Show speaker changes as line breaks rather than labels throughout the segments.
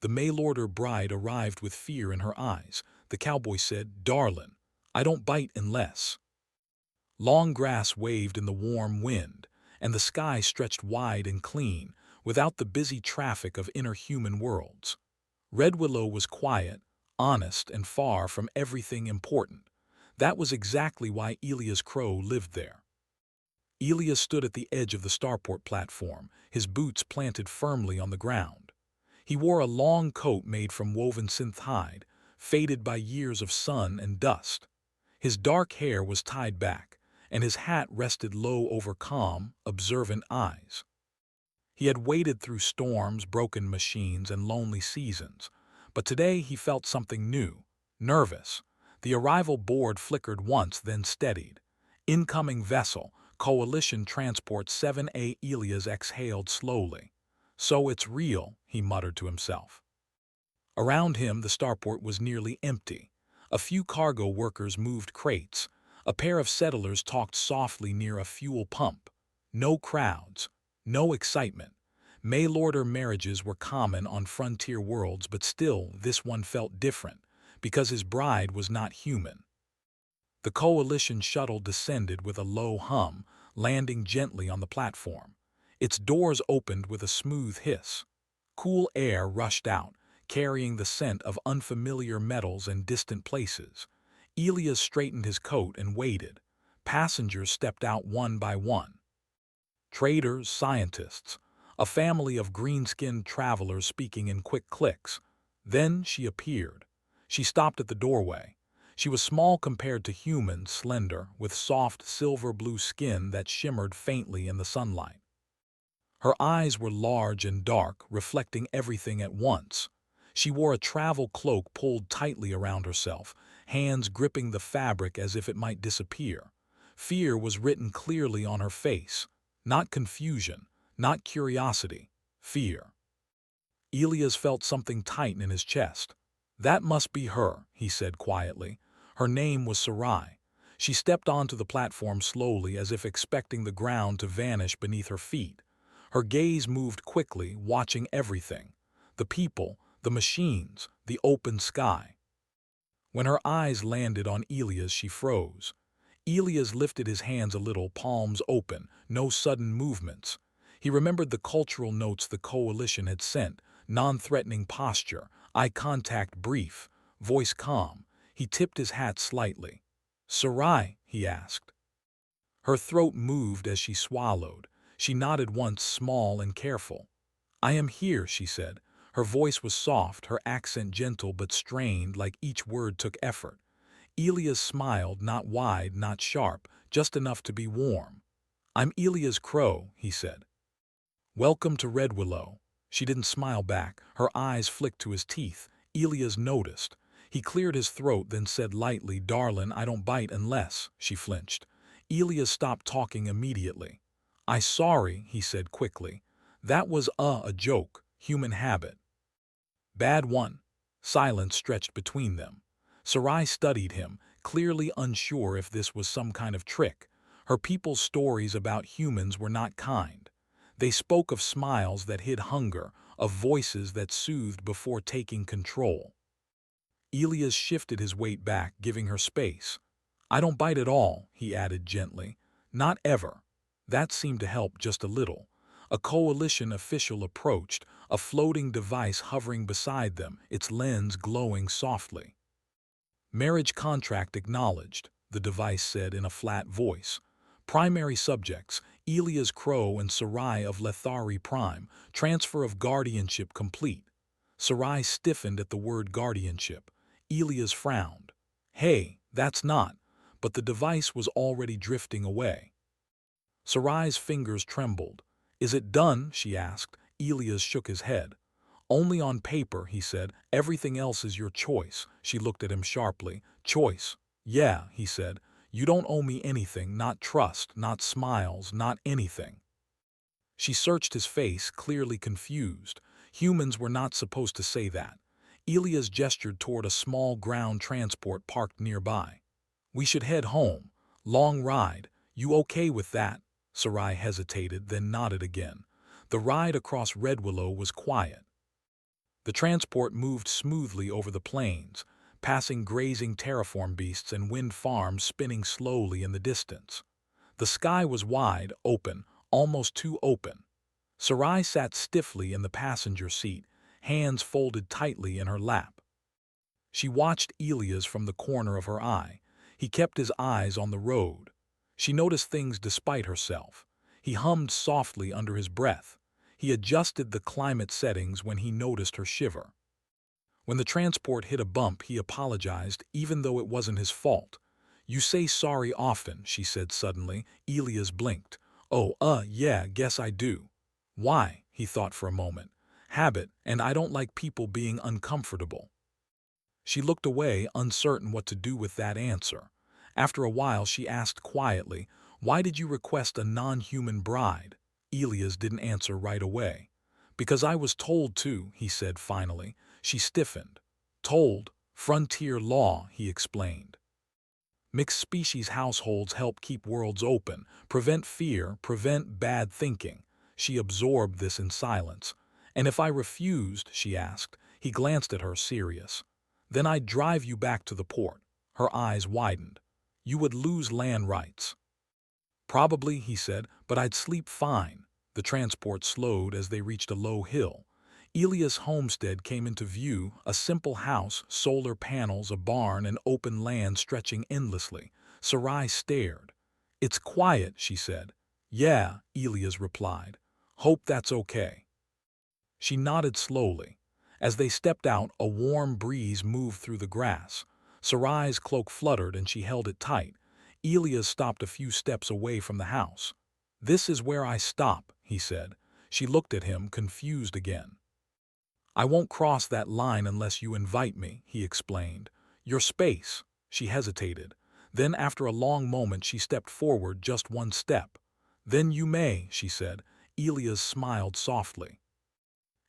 The mail-order bride arrived with fear in her eyes. The cowboy said, "Darlin, I don't bite unless." Long grass waved in the warm wind, and the sky stretched wide and clean, without the busy traffic of inner human worlds. Red Willow was quiet, honest, and far from everything important. That was exactly why Elias Crow lived there. Elias stood at the edge of the starport platform, his boots planted firmly on the ground. He wore a long coat made from woven synth hide, faded by years of sun and dust. His dark hair was tied back, and his hat rested low over calm, observant eyes. He had waded through storms, broken machines, and lonely seasons, but today he felt something new, nervous. The arrival board flickered once, then steadied. Incoming vessel, Coalition Transport 7A. Elias exhaled slowly. "So it's real," he muttered to himself. Around him, the starport was nearly empty. A few cargo workers moved crates. A pair of settlers talked softly near a fuel pump. No crowds, no excitement. Mail-order marriages were common on frontier worlds, but still this one felt different, because his bride was not human. The Coalition shuttle descended with a low hum, landing gently on the platform. Its doors opened with a smooth hiss. Cool air rushed out, carrying the scent of unfamiliar metals and distant places. Elias straightened his coat and waited. Passengers stepped out one by one. Traders, scientists, a family of green-skinned travelers speaking in quick clicks. Then she appeared. She stopped at the doorway. She was small compared to humans, slender, with soft silver-blue skin that shimmered faintly in the sunlight. Her eyes were large and dark, reflecting everything at once. She wore a travel cloak pulled tightly around herself, hands gripping the fabric as if it might disappear. Fear was written clearly on her face, not confusion, not curiosity, fear. Elias felt something tighten in his chest. "That must be her," he said quietly. Her name was Sarai. She stepped onto the platform slowly, as if expecting the ground to vanish beneath her feet. Her gaze moved quickly, watching everything: the people, the machines, the open sky. When her eyes landed on Elias, she froze. Elias lifted his hands a little, palms open, no sudden movements. He remembered the cultural notes the Coalition had sent: non-threatening posture, eye contact brief, voice calm. He tipped his hat slightly. "Sarai?" he asked. Her throat moved as she swallowed. She nodded once, small and careful. "I am here," she said. Her voice was soft, her accent gentle but strained, like each word took effort. Elias smiled, not wide, not sharp, just enough to be warm. "I'm Elias Crow," he said. "Welcome to Red Willow." She didn't smile back. Her eyes flicked to his teeth. Elias noticed. He cleared his throat, then said lightly, "Darlin, I don't bite unless." She flinched. Elias stopped talking immediately. "I'm sorry," he said quickly. "That was a joke, human habit." "Bad one." Silence stretched between them. Sarai studied him, clearly unsure if this was some kind of trick. Her people's stories about humans were not kind. They spoke of smiles that hid hunger, of voices that soothed before taking control. Elias shifted his weight back, giving her space. "I don't bite at all," he added gently. "Not ever." That seemed to help just a little. A Coalition official approached, a floating device hovering beside them, its lens glowing softly. "Marriage contract acknowledged," the device said in a flat voice. "Primary subjects, Elias Crow and Sarai of Lethari Prime. Transfer of guardianship complete." Sarai stiffened at the word guardianship. Elias frowned. "Hey, that's not." But the device was already drifting away. Sarai's fingers trembled. "Is it done?" she asked. Elias shook his head. "Only on paper," he said. "Everything else is your choice." She looked at him sharply. "Choice?" "Yeah," he said. "You don't owe me anything, not trust, not smiles, not anything." She searched his face, clearly confused. Humans were not supposed to say that. Elias gestured toward a small ground transport parked nearby. "We should head home. Long ride. You okay with that?" Sarai hesitated, then nodded again. The ride across Red Willow was quiet. The transport moved smoothly over the plains, passing grazing terraform beasts and wind farms spinning slowly in the distance. The sky was wide, open, almost too open. Sarai sat stiffly in the passenger seat, hands folded tightly in her lap. She watched Elias from the corner of her eye. He kept his eyes on the road. She noticed things despite herself. He hummed softly under his breath. He adjusted the climate settings when he noticed her shiver. When the transport hit a bump, he apologized, even though it wasn't his fault. "You say sorry often," she said suddenly. Elias blinked. "Oh, yeah, guess I do." "Why?" he thought for a moment. "Habit, and I don't like people being uncomfortable." She looked away, uncertain what to do with that answer. After a while, she asked quietly, "Why did you request a non-human bride?" Elias didn't answer right away. "Because I was told to," he said finally. She stiffened. "Told? Frontier law," he explained. Mixed-species households help keep worlds open, prevent fear, prevent bad thinking. She absorbed this in silence. "And if I refused," she asked. He glanced at her, serious. "Then I'd drive you back to the port." Her eyes widened. "You would lose land rights." "Probably," he said, "but I'd sleep fine." The transport slowed as they reached a low hill. Elias' homestead came into view, a simple house, solar panels, a barn, and open land stretching endlessly. Sarai stared. "It's quiet," she said. "Yeah," Elias replied. "Hope that's okay." She nodded slowly. As they stepped out, a warm breeze moved through the grass. Sarai's cloak fluttered and she held it tight. Elias stopped a few steps away from the house. "This is where I stop," he said. She looked at him, confused again. "I won't cross that line unless you invite me," he explained. "Your space." She hesitated. Then, after a long moment, she stepped forward just one step. "Then you may," she said. Elias smiled softly.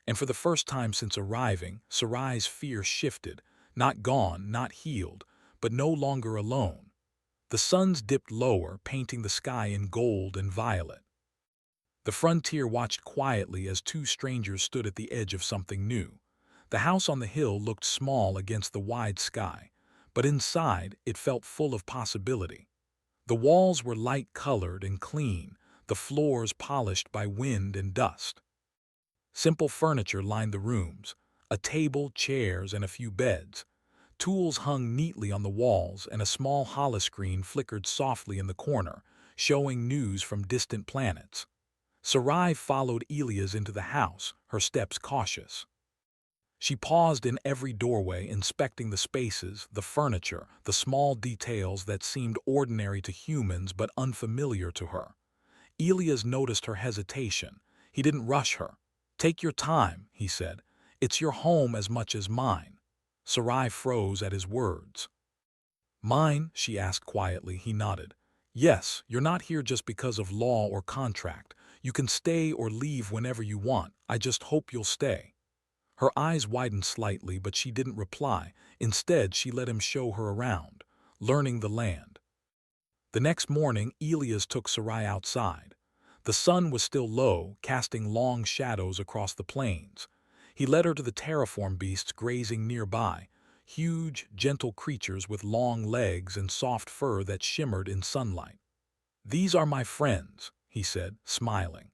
And for the first time since arriving, Sarai's fear shifted. Not gone, not healed, but no longer alone. The suns dipped lower, painting the sky in gold and violet. The frontier watched quietly as two strangers stood at the edge of something new. The house on the hill looked small against the wide sky, but inside it felt full of possibility. The walls were light-colored and clean, the floors polished by wind and dust. Simple furniture lined the rooms, a table, chairs, and a few beds. Tools hung neatly on the walls, and a small holoscreen flickered softly in the corner, showing news from distant planets. Sarai followed Elias into the house, her steps cautious. She paused in every doorway, inspecting the spaces, the furniture, the small details that seemed ordinary to humans but unfamiliar to her. Elias noticed her hesitation. He didn't rush her. "Take your time," he said. "It's your home as much as mine." Sarai froze at his words. "Mine?" she asked quietly. He nodded. "Yes, you're not here just because of law or contract. You can stay or leave whenever you want. I just hope you'll stay." Her eyes widened slightly, but she didn't reply. Instead, she let him show her around, learning the land. The next morning, Elias took Sarai outside. The sun was still low, casting long shadows across the plains. He led her to the terraform beasts grazing nearby, huge, gentle creatures with long legs and soft fur that shimmered in sunlight. "These are my friends," he said, smiling.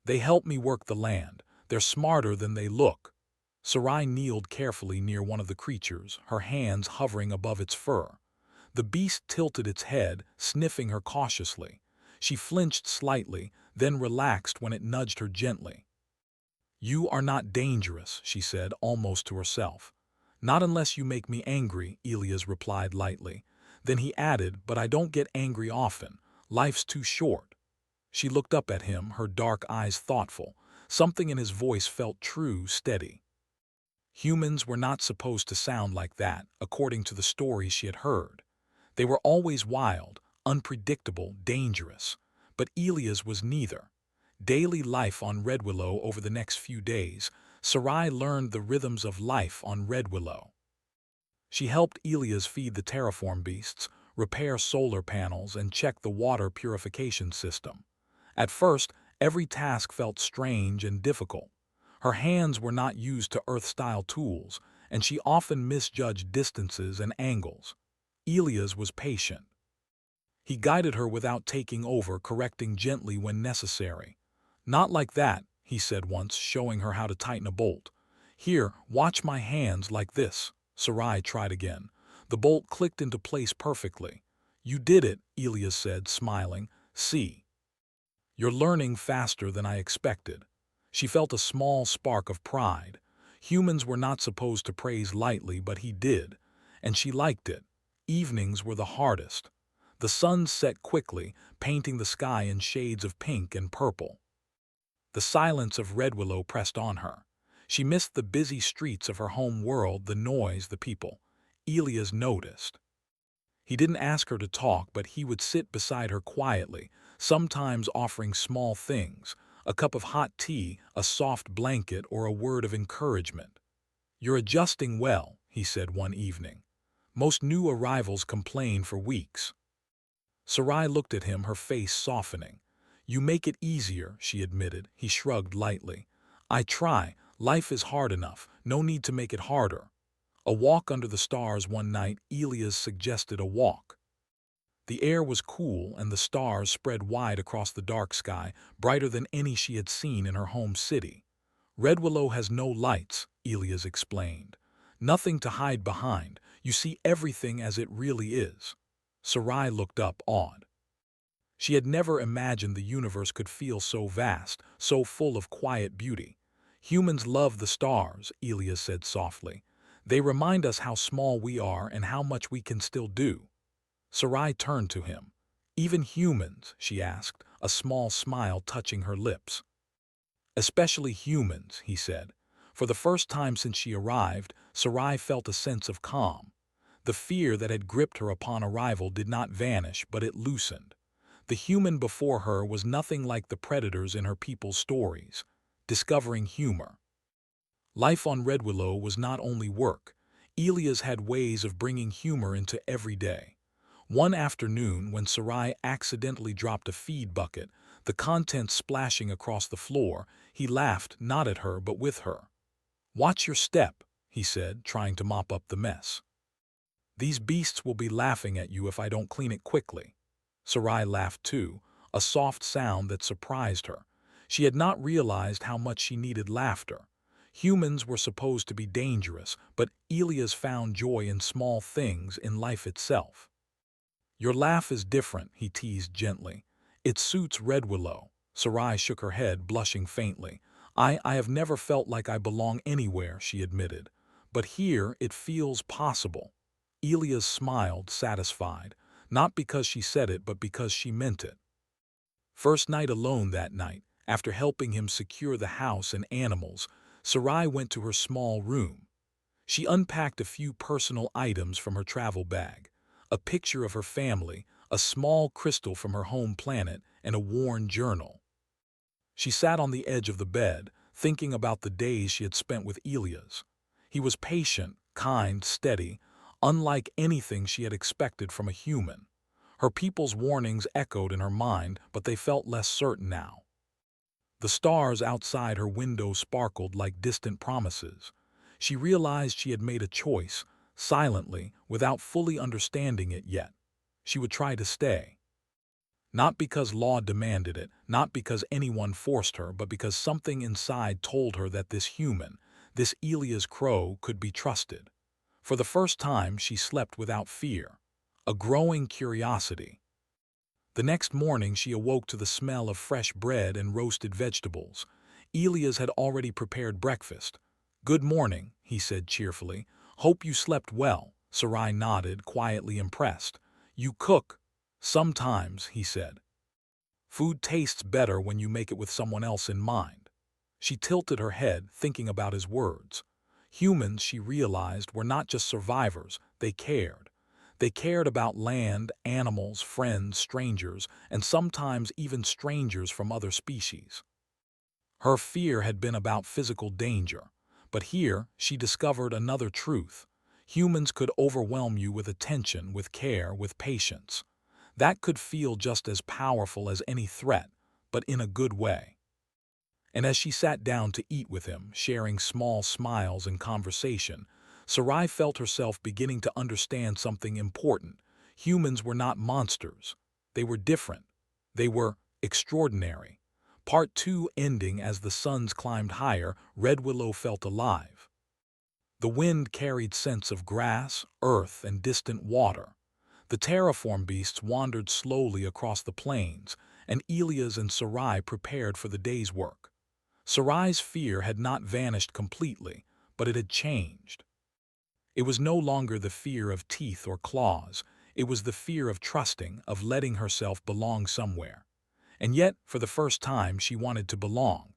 "They help me work the land. They're smarter than they look." Sarai kneeled carefully near one of the creatures, her hands hovering above its fur. The beast tilted its head, sniffing her cautiously. She flinched slightly, then relaxed when it nudged her gently. "You are not dangerous," she said, almost to herself. "Not unless you make me angry," Elias replied lightly. Then he added, "But I don't get angry often. Life's too short." She looked up at him, her dark eyes thoughtful. Something in his voice felt true, steady. Humans were not supposed to sound like that, according to the stories she had heard. They were always wild, unpredictable, dangerous. But Elias was neither. Daily life on Red Willow over the next few days, Sarai learned the rhythms of life on Red Willow. She helped Elias feed the terraform beasts, repair solar panels, and check the water purification system. At first, every task felt strange and difficult. Her hands were not used to Earth-style tools, and she often misjudged distances and angles. Elias was patient. He guided her without taking over, correcting gently when necessary. "Not like that," he said once, showing her how to tighten a bolt. "Here, watch my hands like this." Sarai tried again. The bolt clicked into place perfectly. "You did it," Elias said, smiling. "See. You're learning faster than I expected." She felt a small spark of pride. Humans were not supposed to praise lightly, but he did, and she liked it. Evenings were the hardest. The sun set quickly, painting the sky in shades of pink and purple. The silence of Red Willow pressed on her. She missed the busy streets of her home world, the noise, the people. Elias noticed. He didn't ask her to talk, but he would sit beside her quietly, sometimes offering small things, a cup of hot tea, a soft blanket, or a word of encouragement. "You're adjusting well," he said one evening. "Most new arrivals complain for weeks." Sarai looked at him, her face softening. "You make it easier," she admitted. He shrugged lightly. "I try. Life is hard enough. No need to make it harder." A walk under the stars one night, Elias suggested a walk. The air was cool and the stars spread wide across the dark sky, brighter than any she had seen in her home city. "Red Willow has no lights," Elias explained. "Nothing to hide behind. You see everything as it really is." Sarai looked up, awed. She had never imagined the universe could feel so vast, so full of quiet beauty. "Humans love the stars," Elias said softly. "They remind us how small we are and how much we can still do." Sarai turned to him. "Even humans?" she asked, a small smile touching her lips. "Especially humans," he said. For the first time since she arrived, Sarai felt a sense of calm. The fear that had gripped her upon arrival did not vanish, but it loosened. The human before her was nothing like the predators in her people's stories. Discovering humor. Life on Red Willow was not only work. Elias had ways of bringing humor into every day. One afternoon, when Sarai accidentally dropped a feed bucket, the contents splashing across the floor, he laughed, not at her but with her. "Watch your step," he said, trying to mop up the mess. "These beasts will be laughing at you if I don't clean it quickly." Sarai laughed too, a soft sound that surprised her. She had not realized how much she needed laughter. Humans were supposed to be dangerous, but Elias found joy in small things, in life itself. "Your laugh is different," he teased gently. "It suits Red Willow." Sarai shook her head, blushing faintly. I have never felt like I belong anywhere," she admitted. "But here it feels possible." Elias smiled, satisfied, not because she said it, but because she meant it. First night alone that night, after helping him secure the house and animals, Sarai went to her small room. She unpacked a few personal items from her travel bag, a picture of her family, a small crystal from her home planet, and a worn journal. She sat on the edge of the bed, thinking about the days she had spent with Elias. He was patient, kind, steady, unlike anything she had expected from a human. Her people's warnings echoed in her mind, but they felt less certain now. The stars outside her window sparkled like distant promises. She realized she had made a choice, silently, without fully understanding it yet. She would try to stay. Not because law demanded it, not because anyone forced her, but because something inside told her that this human, this Elias Crow, could be trusted. For the first time, she slept without fear. A growing curiosity. The next morning she awoke to the smell of fresh bread and roasted vegetables. Elias had already prepared breakfast. "Good morning," he said cheerfully. "Hope you slept well." Sarai nodded, quietly impressed. "You cook?" "Sometimes," he said. "Food tastes better when you make it with someone else in mind." She tilted her head, thinking about his words. Humans, she realized, were not just survivors, they cared. They cared about land, animals, friends, strangers, and sometimes even strangers from other species. Her fear had been about physical danger, but here she discovered another truth. Humans could overwhelm you with attention, with care, with patience. That could feel just as powerful as any threat, but in a good way. And as she sat down to eat with him, sharing small smiles and conversation, Sarai felt herself beginning to understand something important. Humans were not monsters. They were different. They were extraordinary. Part 2 ending as the suns climbed higher, Red Willow felt alive. The wind carried scents of grass, earth, and distant water. The terraform beasts wandered slowly across the plains, and Elias and Sarai prepared for the day's work. Sarai's fear had not vanished completely, but it had changed. It was no longer the fear of teeth or claws. It was the fear of trusting, of letting herself belong somewhere. And yet, for the first time, she wanted to belong.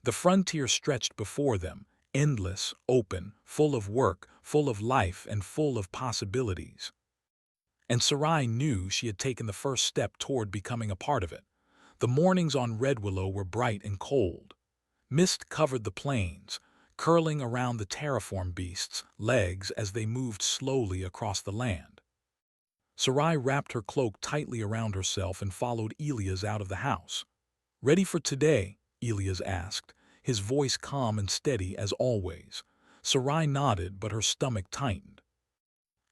The frontier stretched before them, endless, open, full of work, full of life, and full of possibilities. And Sarai knew she had taken the first step toward becoming a part of it. The mornings on Red Willow were bright and cold. Mist covered the plains, curling around the terraform beasts' legs as they moved slowly across the land. Sarai wrapped her cloak tightly around herself and followed Elias out of the house. "Ready for today?" Elias asked, his voice calm and steady as always. Sarai nodded, but her stomach tightened.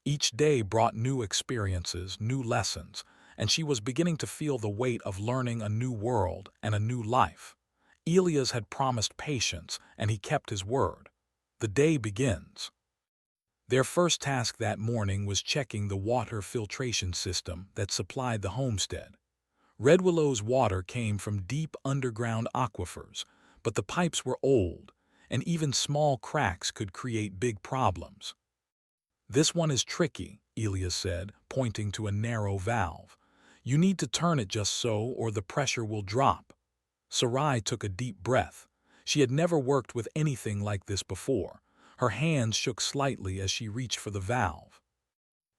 Each day brought new experiences, new lessons, and she was beginning to feel the weight of learning a new world and a new life. Elias had promised patience, and he kept his word. The day begins. Their first task that morning was checking the water filtration system that supplied the homestead. Red Willow's water came from deep underground aquifers, but the pipes were old, and even small cracks could create big problems. "This one is tricky," Elias said, pointing to a narrow valve. "You need to turn it just so, or the pressure will drop." Sarai took a deep breath. She had never worked with anything like this before. Her hands shook slightly as she reached for the valve.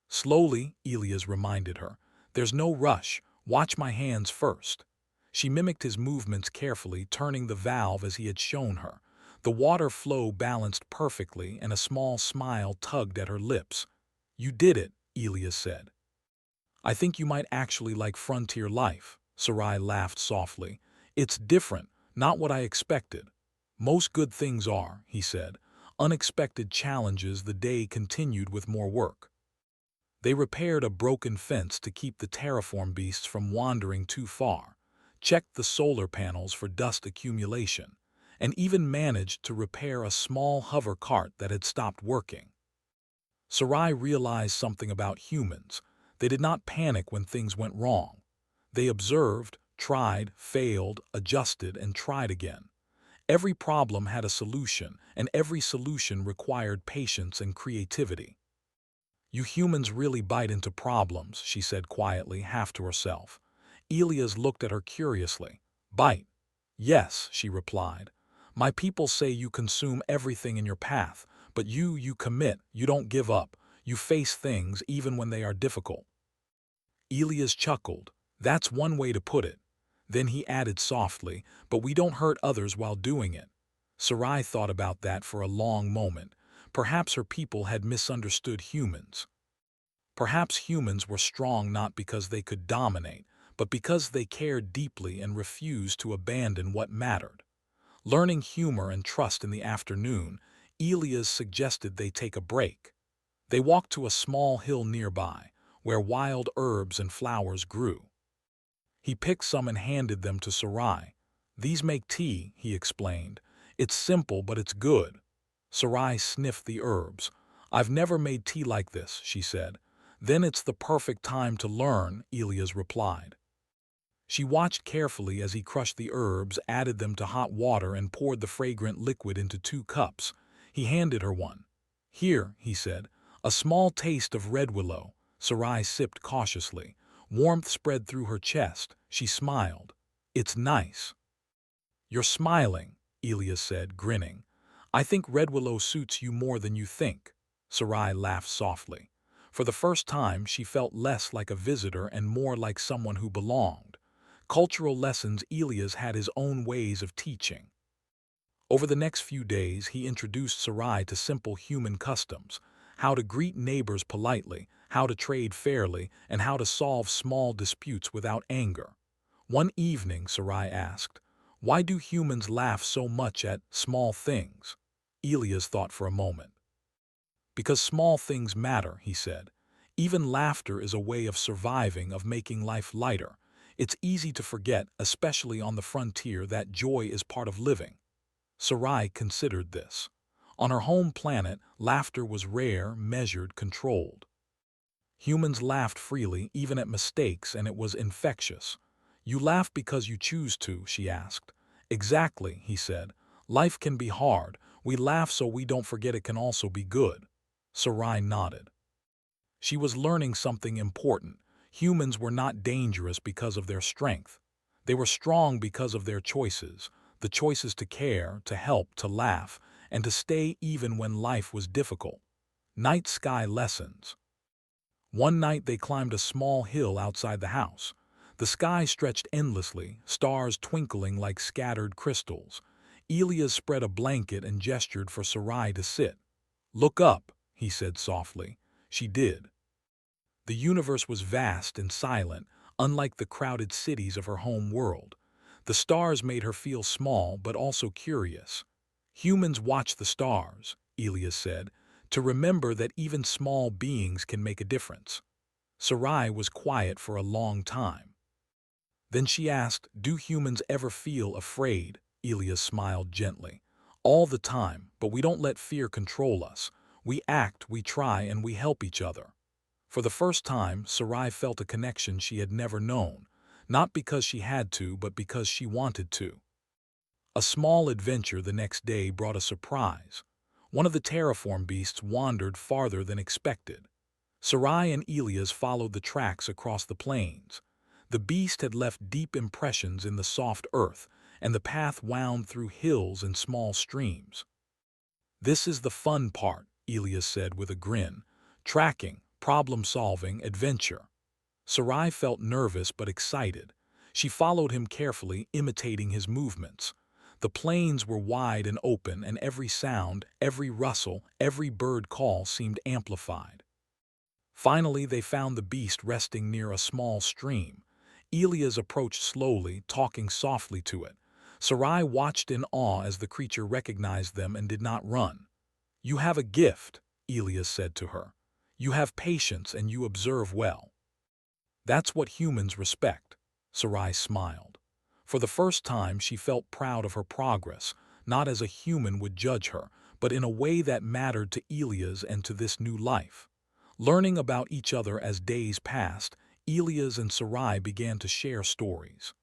"Slowly," Elias reminded her. "There's no rush. Watch my hands first." She mimicked his movements carefully, turning the valve as he had shown her. The water flow balanced perfectly, and a small smile tugged at her lips. "You did it," Elias said. "I think you might actually like frontier life." Sarai laughed softly. "It's different, not what I expected." "Most good things are," he said. Unexpected challenges. The day continued with more work. They repaired a broken fence to keep the terraform beasts from wandering too far, checked the solar panels for dust accumulation, and even managed to repair a small hover cart that had stopped working. Sarai realized something about humans. They did not panic when things went wrong. They observed, tried, failed, adjusted, and tried again. Every problem had a solution, and every solution required patience and creativity. "You humans really bite into problems," she said quietly, half to herself. Elias looked at her curiously. "Bite?" "Yes," she replied. "My people say you consume everything in your path, but you commit, you don't give up, you face things even when they are difficult." Elias chuckled. "That's one way to put it." Then he added softly, "But we don't hurt others while doing it." Sarai thought about that for a long moment. Perhaps her people had misunderstood humans. Perhaps humans were strong not because they could dominate, but because they cared deeply and refused to abandon what mattered. Learning humor and trust in the afternoon, Elias suggested they take a break. They walked to a small hill nearby, where wild herbs and flowers grew. He picked some and handed them to Sarai. "These make tea," he explained. "It's simple, but it's good." Sarai sniffed the herbs. "I've never made tea like this," she said. "Then it's the perfect time to learn," Elias replied. She watched carefully as he crushed the herbs, added them to hot water, and poured the fragrant liquid into 2 cups. He handed her one. "Here," he said, "a small taste of red willow." Sarai sipped cautiously. Warmth spread through her chest. She smiled. "It's nice." "You're smiling," Elias said, grinning. "I think red willow suits you more than you think." Sarai laughed softly. For the first time, she felt less like a visitor and more like someone who belonged. Cultural lessons. Elias had his own ways of teaching. Over the next few days, he introduced Sarai to simple human customs: how to greet neighbors politely, how to trade fairly, and how to solve small disputes without anger. One evening, Sarai asked, Why do humans laugh so much at small things? Elias thought for a moment. Because small things matter, he said. Even laughter is a way of surviving, of making life lighter. It's easy to forget, especially on the frontier, that joy is part of living. Sarai considered this. On her home planet, laughter was rare, measured, controlled. Humans laughed freely, even at mistakes, and it was infectious. You laugh because you choose to, she asked. Exactly, he said. Life can be hard. We laugh so we don't forget it can also be good. Sarai nodded. She was learning something important. Humans were not dangerous because of their strength. They were strong because of their choices, the choices to care, to help, to laugh, and to stay even when life was difficult. Night sky lessons. One night they climbed a small hill outside the house. The sky stretched endlessly, stars twinkling like scattered crystals. Elias spread a blanket and gestured for Sarai to sit. Look up, he said softly. She did. The universe was vast and silent, unlike the crowded cities of her home world. The stars made her feel small but also curious. Humans watch the stars, Elias said, to remember that even small beings can make a difference. Sarai was quiet for a long time. Then she asked, do humans ever feel afraid? Elias smiled gently. All the time, but we don't let fear control us. We act, we try, and we help each other. For the first time, Sarai felt a connection she had never known, not because she had to, but because she wanted to. A small adventure the next day brought a surprise. One of the terraform beasts wandered farther than expected. Sarai and Elias followed the tracks across the plains. The beast had left deep impressions in the soft earth, and the path wound through hills and small streams. This is the fun part, Elias said with a grin. Tracking, problem-solving, adventure. Sarai felt nervous but excited. She followed him carefully, imitating his movements. The plains were wide and open, and every sound, every rustle, every bird call seemed amplified. Finally, they found the beast resting near a small stream. Elias approached slowly, talking softly to it. Sarai watched in awe as the creature recognized them and did not run. You have a gift, Elias said to her. You have patience and you observe well. That's what humans respect. Sarai smiled. For the first time, she felt proud of her progress, not as a human would judge her, but in a way that mattered to Elias and to this new life. Learning about each other as days passed, Elias and Sarai began to share stories.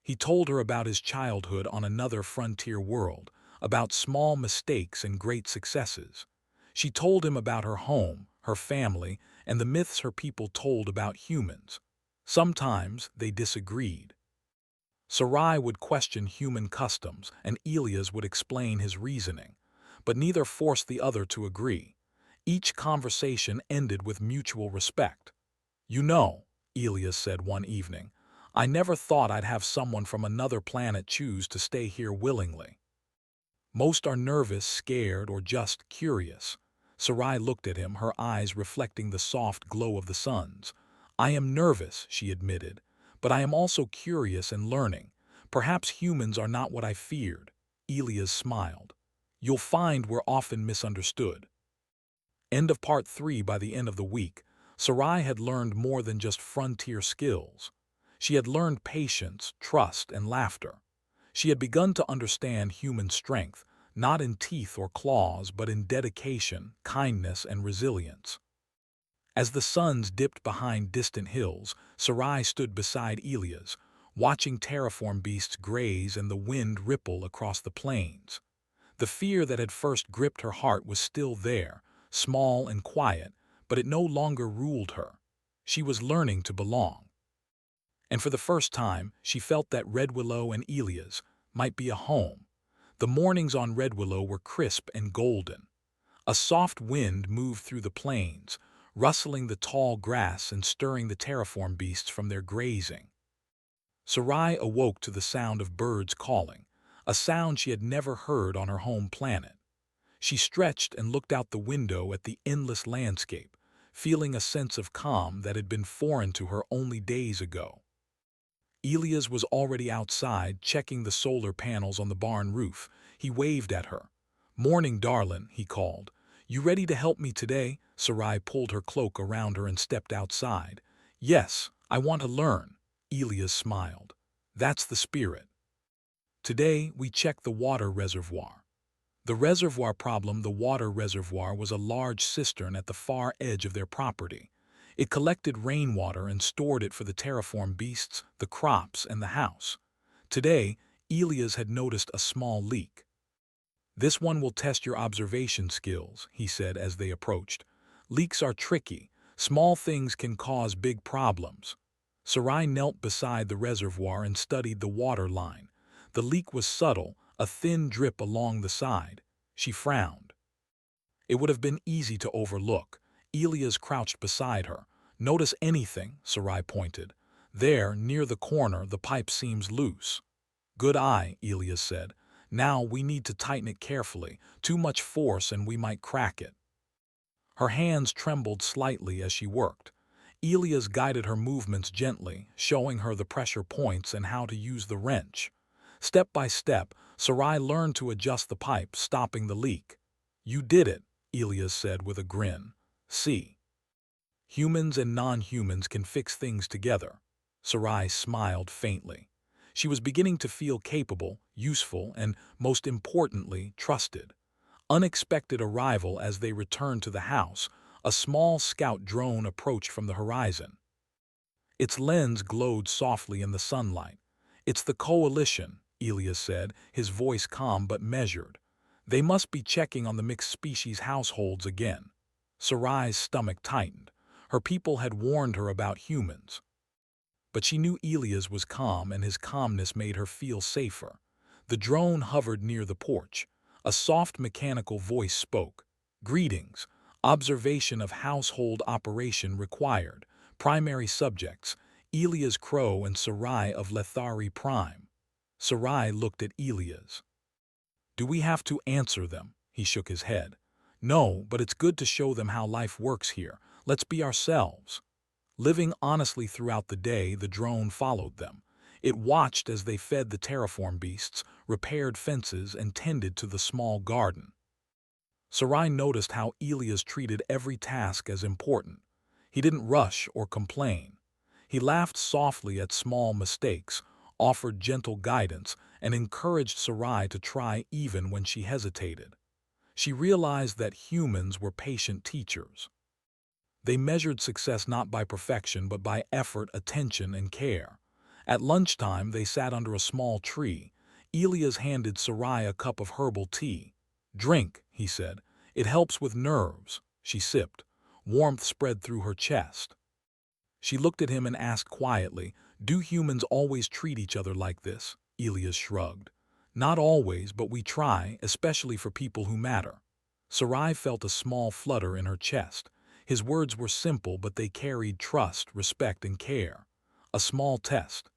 He told her about his childhood on another frontier world, about small mistakes and great successes. She told him about her home, her family, and the myths her people told about humans. Sometimes they disagreed. Sarai would question human customs, and Elias would explain his reasoning, but neither forced the other to agree. Each conversation ended with mutual respect. You know, Elias said one evening, I never thought I'd have someone from another planet choose to stay here willingly. Most are nervous, scared, or just curious. Sarai looked at him, her eyes reflecting the soft glow of the sun's. I am nervous, she admitted, but I am also curious and learning. Perhaps humans are not what I feared. Elias smiled. You'll find we're often misunderstood. End of part 3. By the end of the week, Sarai had learned more than just frontier skills. She had learned patience, trust, and laughter. She had begun to understand human strength, not in teeth or claws, but in dedication, kindness, and resilience. As the suns dipped behind distant hills, Sarai stood beside Elias, watching terraform beasts graze and the wind ripple across the plains. The fear that had first gripped her heart was still there, small and quiet, but it no longer ruled her. She was learning to belong. And for the first time, she felt that Red Willow and Elias might be a home. The mornings on Red Willow were crisp and golden. A soft wind moved through the plains, rustling the tall grass and stirring the terraform beasts from their grazing. Sarai awoke to the sound of birds calling, a sound she had never heard on her home planet. She stretched and looked out the window at the endless landscape, feeling a sense of calm that had been foreign to her only days ago. Elias was already outside, checking the solar panels on the barn roof. He waved at her. "Morning, Darlin," he called. "You ready to help me today?" Sarai pulled her cloak around her and stepped outside. "Yes, I want to learn." Elias smiled. "That's the spirit." Today, we checked the water reservoir. The reservoir problem, the water reservoir, was a large cistern at the far edge of their property. It collected rainwater and stored it for the terraform beasts, the crops, and the house. Today, Elias had noticed a small leak. "This one will test your observation skills," he said as they approached. "Leaks are tricky. Small things can cause big problems." Sarai knelt beside the reservoir and studied the water line. The leak was subtle, a thin drip along the side. She frowned. It would have been easy to overlook. Elias crouched beside her. "Notice anything?" Sarai pointed. "There, near the corner, the pipe seems loose." "Good eye," Elias said. "Now we need to tighten it carefully. Too much force and we might crack it." Her hands trembled slightly as she worked. Elias guided her movements gently, showing her the pressure points and how to use the wrench. Step by step, Sarai learned to adjust the pipe, stopping the leak. "You did it," Elias said with a grin. "See, humans and non-humans can fix things together." Sarai smiled faintly. She was beginning to feel capable, useful, and, most importantly, trusted. Unexpected arrival as they returned to the house, a small scout drone approached from the horizon. Its lens glowed softly in the sunlight. "It's the coalition," Elias said, his voice calm but measured. "They must be checking on the mixed species households again." Sarai's stomach tightened. Her people had warned her about humans. But she knew Elias was calm, and his calmness made her feel safer. The drone hovered near the porch. A soft mechanical voice spoke. "Greetings. Observation of household operation required. Primary subjects, Elias Crow and Sarai of Lethari Prime." Sarai looked at Elias. "Do we have to answer them?" He shook his head. "No, but it's good to show them how life works here. Let's be ourselves." Living honestly throughout the day, the drone followed them. It watched as they fed the terraform beasts, repaired fences, and tended to the small garden. Sarai noticed how Elias treated every task as important. He didn't rush or complain. He laughed softly at small mistakes, offered gentle guidance, and encouraged Sarai to try even when she hesitated. She realized that humans were patient teachers. They measured success not by perfection but by effort, attention, and care. At lunchtime, they sat under a small tree. Elias handed Sarai a cup of herbal tea. "Drink," he said. "It helps with nerves." She sipped. Warmth spread through her chest. She looked at him and asked quietly, "Do humans always treat each other like this?" Elias shrugged. "Not always, but we try, especially for people who matter." Sarai felt a small flutter in her chest. His words were simple, but they carried trust, respect, and care. A small test.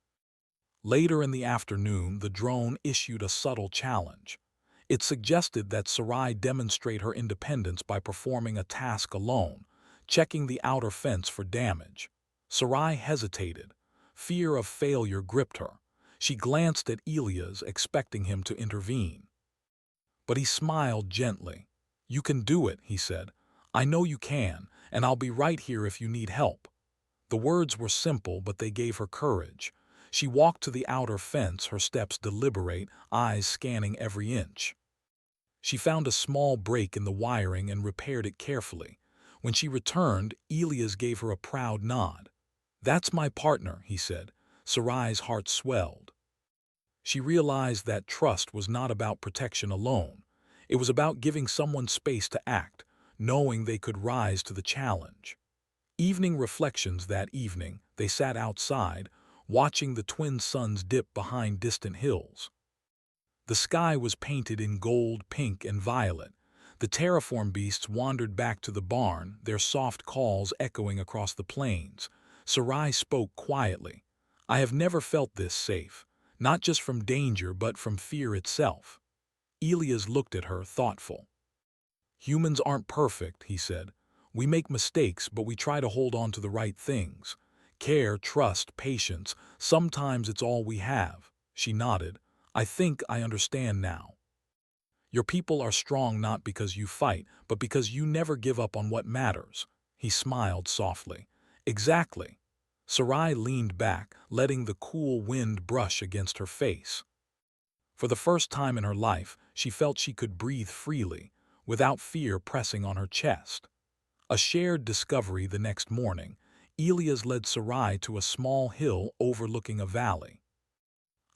Later in the afternoon, the drone issued a subtle challenge. It suggested that Sarai demonstrate her independence by performing a task alone, checking the outer fence for damage. Sarai hesitated. Fear of failure gripped her. She glanced at Elias, expecting him to intervene. But he smiled gently. "You can do it," he said. "I know you can, and I'll be right here if you need help." The words were simple, but they gave her courage. She walked to the outer fence, her steps deliberate, eyes scanning every inch. She found a small break in the wiring and repaired it carefully. When she returned, Elias gave her a proud nod. "That's my partner," he said. Sarai's heart swelled. She realized that trust was not about protection alone. It was about giving someone space to act, knowing they could rise to the challenge. Evening reflections. That evening, they sat outside, watching the twin suns dip behind distant hills. The sky was painted in gold, pink, and violet. The terraform beasts wandered back to the barn, their soft calls echoing across the plains. Sarai spoke quietly. "I have never felt this safe, not just from danger but from fear itself." Elias looked at her, thoughtful. "Humans aren't perfect," he said. "We make mistakes, but we try to hold on to the right things. Care, trust, patience, sometimes it's all we have. She nodded. I think I understand now. Your people are strong not because you fight, but because you never give up on what matters. He smiled softly. Exactly. Sarai leaned back, letting the cool wind brush against her face. For the first time in her life, she felt she could breathe freely, without fear pressing on her chest. A shared discovery the next morning, Elias led Sarai to a small hill overlooking a valley.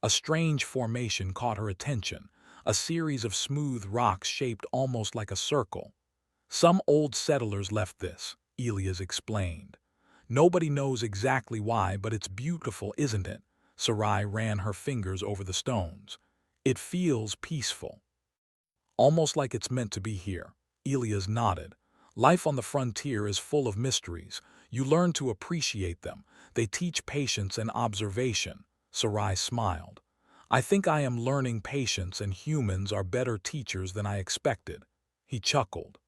A strange formation caught her attention, a series of smooth rocks shaped almost like a circle. Some old settlers left this, Elias explained. Nobody knows exactly why, but it's beautiful, isn't it? Sarai ran her fingers over the stones. It feels peaceful. Almost like it's meant to be here. Elias nodded. Life on the frontier is full of mysteries. You learn to appreciate them. They teach patience and observation. Sarai smiled. I think I am learning patience, and humans are better teachers than I expected. He chuckled.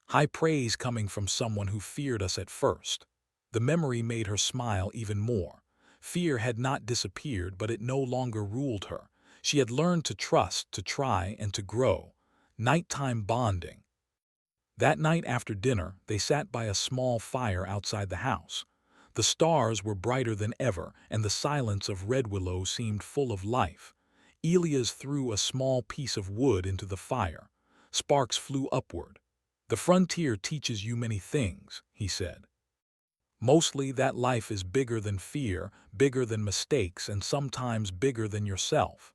High praise coming from someone who feared us at first. The memory made her smile even more. Fear had not disappeared, but it no longer ruled her. She had learned to trust, to try, and to grow. Nighttime bonding. That night after dinner, they sat by a small fire outside the house. The stars were brighter than ever, and the silence of Red Willow seemed full of life. Elias threw a small piece of wood into the fire. Sparks flew upward. The frontier teaches you many things, he said. Mostly that life is bigger than fear, bigger than mistakes, and sometimes bigger than yourself.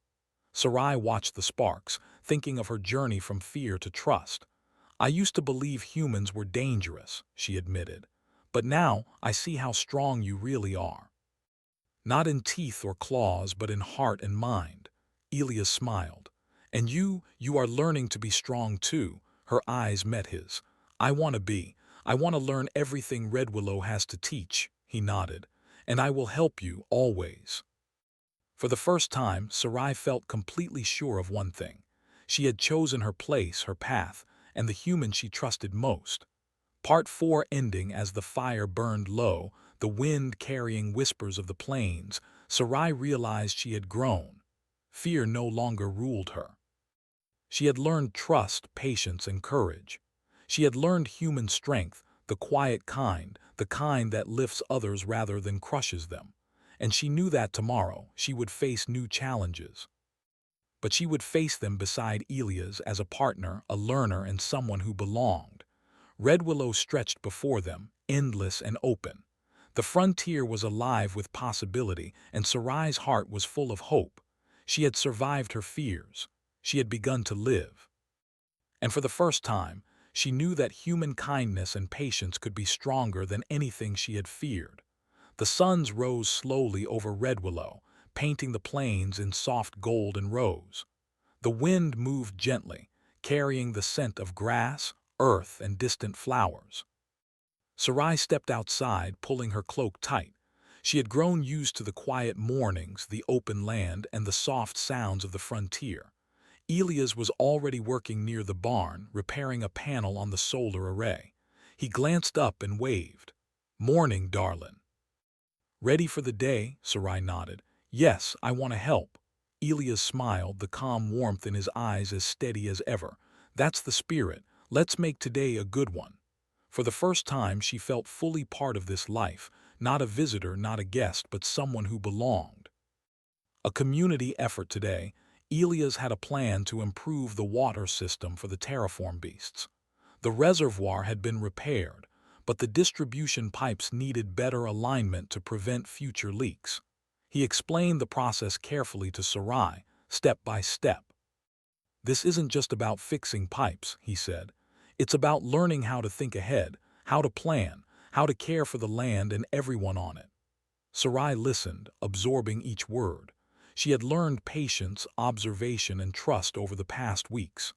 Sarai watched the sparks, thinking of her journey from fear to trust. I used to believe humans were dangerous, she admitted. But now I see how strong you really are. Not in teeth or claws, but in heart and mind. Elias smiled. And you are learning to be strong too. Her eyes met his. I want to be. I want to learn everything Red Willow has to teach, he nodded. And I will help you, always. For the first time, Sarai felt completely sure of one thing. She had chosen her place, her path, and the human she trusted most. Part 4 ending as the fire burned low, the wind carrying whispers of the plains, Sarai realized she had grown. Fear no longer ruled her. She had learned trust, patience, and courage. She had learned human strength, the quiet kind, the kind that lifts others rather than crushes them. And she knew that tomorrow she would face new challenges. But she would face them beside Elias as a partner, a learner, and someone who belonged. Red Willow stretched before them, endless and open. The frontier was alive with possibility, and Sarai's heart was full of hope. She had survived her fears. She had begun to live. And for the first time, she knew that human kindness and patience could be stronger than anything she had feared. The suns rose slowly over Red Willow, painting the plains in soft gold and rose. The wind moved gently, carrying the scent of grass, earth, and distant flowers. Sarai stepped outside, pulling her cloak tight. She had grown used to the quiet mornings, the open land, and the soft sounds of the frontier. Elias was already working near the barn, repairing a panel on the solar array. He glanced up and waved. Morning, Darlin. Ready for the day? Sarai nodded. Yes, I want to help. Elias smiled, the calm warmth in his eyes as steady as ever. That's the spirit. Let's make today a good one. For the first time, she felt fully part of this life, not a visitor, not a guest, but someone who belonged. A community effort today. Elias had a plan to improve the water system for the terraform beasts. The reservoir had been repaired, but the distribution pipes needed better alignment to prevent future leaks. He explained the process carefully to Sarai, step by step. This isn't just about fixing pipes, he said. It's about learning how to think ahead, how to plan, how to care for the land and everyone on it. Sarai listened, absorbing each word. She had learned patience, observation, and trust over the past weeks.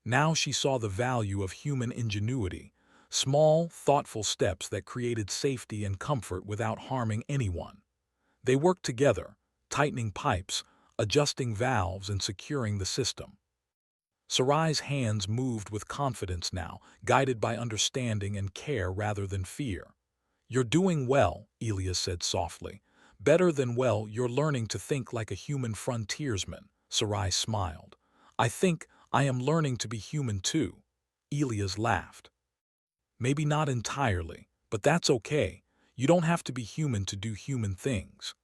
Now she saw the value of human ingenuity, small, thoughtful steps that created safety and comfort without harming anyone. They worked together, tightening pipes, adjusting valves, and securing the system. Sarai's hands moved with confidence now, guided by understanding and care rather than fear. You're doing well, Elias said softly. Better than well, you're learning to think like a human frontiersman, Sarai smiled. I think I am learning to be human too. Elias laughed. Maybe not entirely, but that's okay. You don't have to be human to do human things.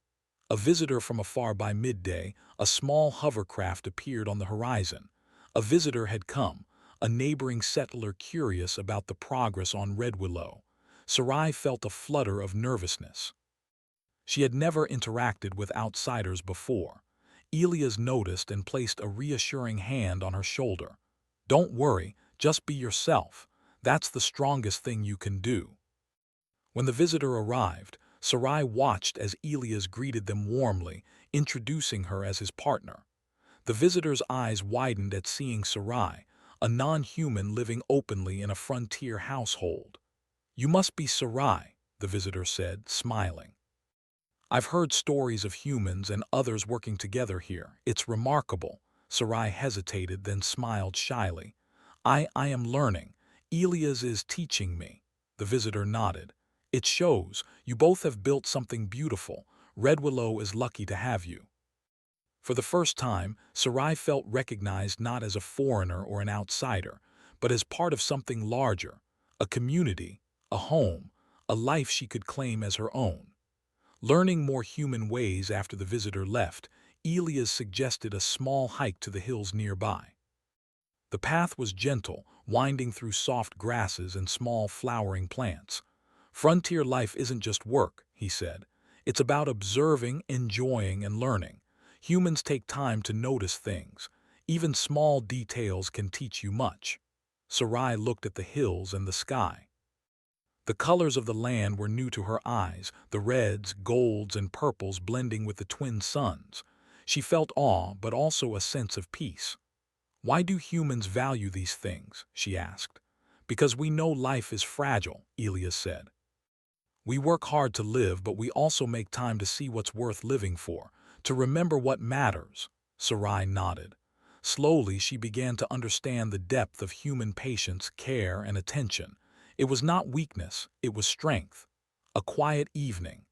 A visitor from afar by midday, a small hovercraft appeared on the horizon. A visitor had come, a neighboring settler curious about the progress on Red Willow. Sarai felt a flutter of nervousness. She had never interacted with outsiders before. Elias noticed and placed a reassuring hand on her shoulder. Don't worry, just be yourself. That's the strongest thing you can do. When the visitor arrived, Sarai watched as Elias greeted them warmly, introducing her as his partner. The visitor's eyes widened at seeing Sarai, a non-human living openly in a frontier household. You must be Sarai, the visitor said, smiling. I've heard stories of humans and others working together here. It's remarkable. Sarai hesitated, then smiled shyly. I am learning. Elias is teaching me. The visitor nodded. It shows. You both have built something beautiful. Red Willow is lucky to have you. For the first time, Sarai felt recognized not as a foreigner or an outsider, but as part of something larger, a community, a home, a life she could claim as her own. Learning more human ways after the visitor left, Elias suggested a small hike to the hills nearby. The path was gentle, winding through soft grasses and small flowering plants. Frontier life isn't just work, he said. It's about observing, enjoying, and learning. Humans take time to notice things. Even small details can teach you much. Sarai looked at the hills and the sky. The colors of the land were new to her eyes, the reds, golds, and purples blending with the twin suns. She felt awe, but also a sense of peace. Why do humans value these things? She asked. Because we know life is fragile, Elias said. We work hard to live, but we also make time to see what's worth living for, to remember what matters. Sarai nodded. Slowly, she began to understand the depth of human patience, care, and attention. It was not weakness, it was strength. A quiet evening.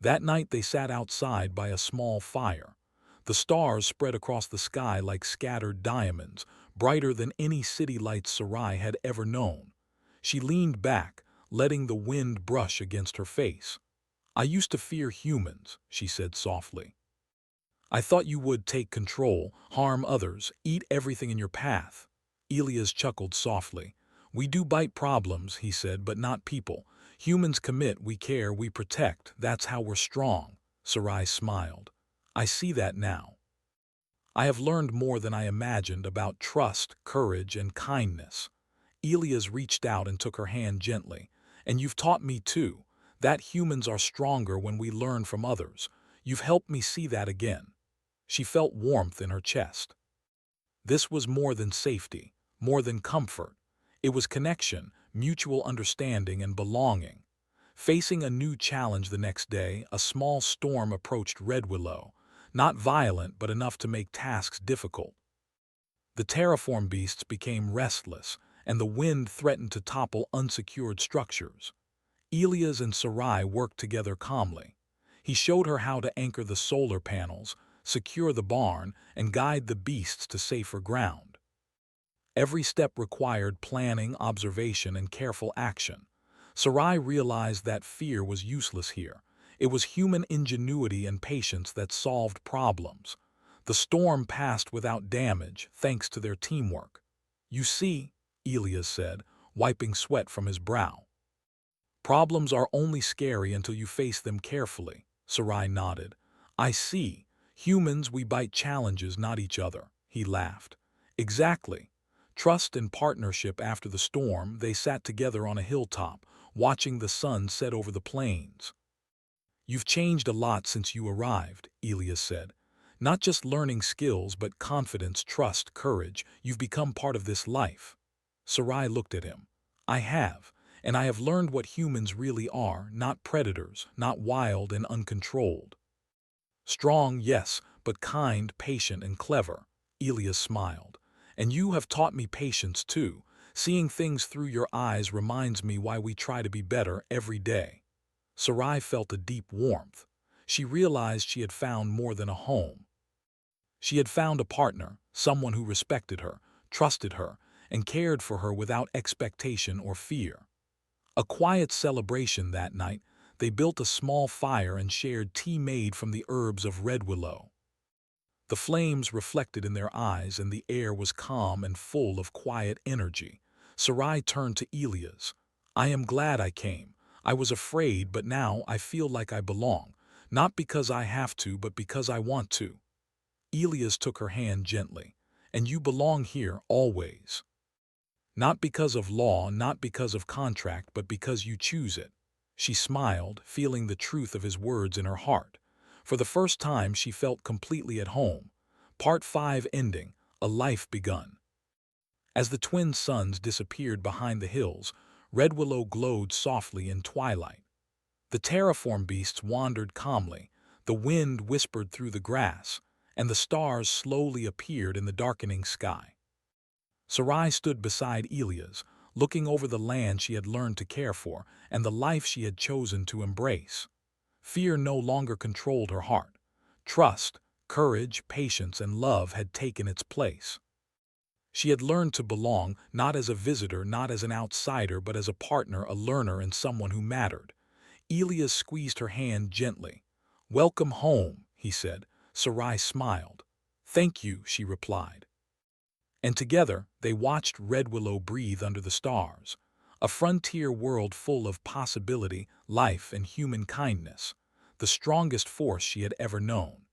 That night they sat outside by a small fire. The stars spread across the sky like scattered diamonds, brighter than any city lights Sarai had ever known. She leaned back, letting the wind brush against her face. I used to fear humans, she said softly. I thought you would take control, harm others, eat everything in your path. Elias chuckled softly. We do bite problems, he said, but not people. Humans commit, we care, we protect. That's how we're strong. Sarai smiled. I see that now. I have learned more than I imagined about trust, courage, and kindness. Elias reached out and took her hand gently. And you've taught me too, that humans are stronger when we learn from others. You've helped me see that again. She felt warmth in her chest. This was more than safety, more than comfort. It was connection, mutual understanding, and belonging. Facing a new challenge the next day, a small storm approached Red Willow, not violent but enough to make tasks difficult. The terraform beasts became restless, and the wind threatened to topple unsecured structures. Elias and Sarai worked together calmly. He showed her how to anchor the solar panels, secure the barn, and guide the beasts to safer ground. Every step required planning, observation, and careful action. Sarai realized that fear was useless here. It was human ingenuity and patience that solved problems. The storm passed without damage, thanks to their teamwork. You see, Elias said, wiping sweat from his brow. Problems are only scary until you face them carefully. Sarai nodded. I see. Humans, we bite challenges, not each other. He laughed. Exactly. Trust and partnership. After the storm, they sat together on a hilltop, watching the sun set over the plains. You've changed a lot since you arrived, Elias said. Not just learning skills, but confidence, trust, courage. You've become part of this life. Sarai looked at him. I have, and I have learned what humans really are, not predators, not wild and uncontrolled. Strong, yes, but kind, patient, and clever. Elias smiled. And you have taught me patience too. Seeing things through your eyes reminds me why we try to be better every day. Sarai felt a deep warmth. She realized she had found more than a home. She had found a partner, someone who respected her, trusted her, and cared for her without expectation or fear. A quiet celebration that night, they built a small fire and shared tea made from the herbs of red willow. The flames reflected in their eyes and the air was calm and full of quiet energy. Sarai turned to Elias. "I am glad I came. I was afraid, but now I feel like I belong, not because I have to, but because I want to." Elias took her hand gently. "And you belong here always. Not because of law, not because of contract, but because you choose it." She smiled, feeling the truth of his words in her heart. For the first time she felt completely at home. Part 5 ending, a life begun. As the twin suns disappeared behind the hills, Red Willow glowed softly in twilight. The terraform beasts wandered calmly, the wind whispered through the grass, and the stars slowly appeared in the darkening sky. Sarai stood beside Elias, looking over the land she had learned to care for and the life she had chosen to embrace. Fear no longer controlled her heart. Trust, courage, patience, and love had taken its place. She had learned to belong, not as a visitor, not as an outsider, but as a partner, a learner, and someone who mattered. Elias squeezed her hand gently. "Welcome home," he said. Sarai smiled. "Thank you," she replied. And together they watched Red Willow breathe under the stars, a frontier world full of possibility, life, and human kindness, the strongest force she had ever known.